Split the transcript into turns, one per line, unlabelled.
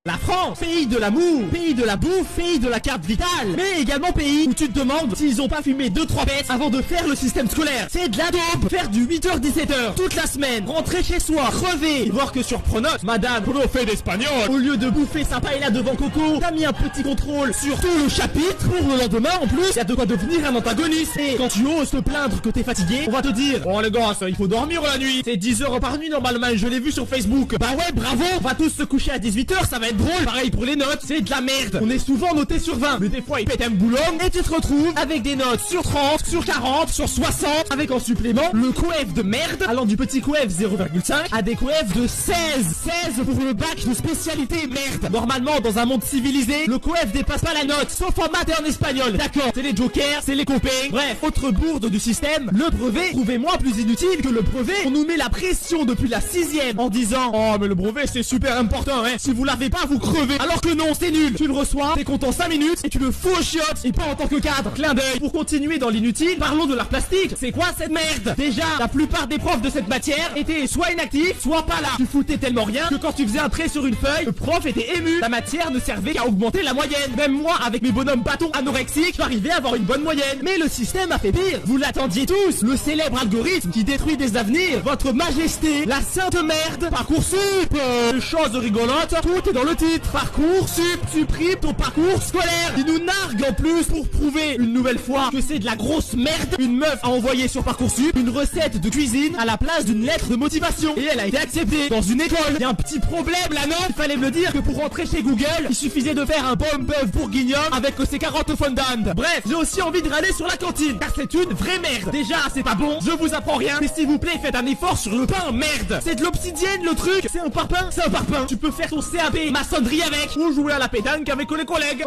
La France, pays de l'amour, pays de la bouffe, pays de la carte vitale, mais également pays où tu te demandes s'ils ont pas fumé 2-3 bêtes avant de faire le système scolaire. C'est de la dope. Faire du 8h-17h toute la semaine, rentrer chez soi, crever, voir que sur Pronote, madame, prof d'espagnol, au lieu de bouffer sympa et là devant Coco, t'as mis un petit contrôle sur tout le chapitre pour le lendemain en plus, y a de quoi devenir un antagoniste. Et quand tu oses te plaindre que t'es fatigué, on va te dire, oh les gars, il faut dormir la nuit, c'est 10 heures par nuit normalement, je l'ai vu sur Facebook. Bah ouais, bravo, on va tous se coucher à 18h, ça va être drôle. Pareil pour les notes, c'est de la merde. On est souvent noté sur 20, mais des fois ils pètent un boulot et tu te retrouves avec des notes sur 30, sur 40, sur 60, avec en supplément le coef de merde, allant du petit coef 0,5 à des coefs de 16 pour le bac de spécialité merde. Normalement dans un monde civilisé, le coef dépasse pas la note, sauf en maths et en espagnol. D'accord, c'est les jokers, c'est les copains. Bref, autre bourde du système, le brevet, trouvez-moi plus inutile que le brevet. On nous met la pression depuis la 6ème en disant, oh mais le brevet c'est super important, hein. Si vous l'avez pas, vous crevez. Alors que non, c'est nul. Tu le reçois, t'es content 5 minutes et tu le fous aux chiottes, et pas en tant que cadre. Clin d'œil. Pour continuer dans l'inutile, parlons de l'art plastique. C'est quoi cette merde? Déjà, la plupart des profs de cette matière étaient soit inactifs, soit pas là. Tu foutais tellement rien que quand tu faisais un trait sur une feuille, le prof était ému. La matière ne servait qu'à augmenter la moyenne. Même moi, avec mes bonhommes bâtons anorexiques, j'arrivais à avoir une bonne moyenne. Mais le système a fait pire. Vous l'attendiez tous. Le célèbre algorithme qui détruit des avenirs. Votre majesté, la sainte merde. Parcoursup. Chose rigolote, tout est dans le titre. Parcoursup, supprime ton parcours scolaire. Ils nous narguent en plus pour prouver une nouvelle fois que c'est de la grosse merde. Une meuf a envoyé sur Parcoursup une recette de cuisine à la place d'une lettre de motivation. Et elle a été acceptée dans une école. Y a un petit problème là, non? Il fallait me le dire que pour rentrer chez Google, il suffisait de faire un pomme bœuf bourguignon avec ses carottes fondant. Bref, j'ai aussi envie de râler sur la cantine, car c'est une vraie merde. Déjà, c'est pas bon, je vous apprends rien, mais s'il vous plaît, faites un effort sur le pain, merde. C'est de l'obsidienne le truc. C'est un parpaing. C'est un parpaing. Tu peux faire ton CAP maçonnerie avec, ou jouer à la pétanque avec les collègues.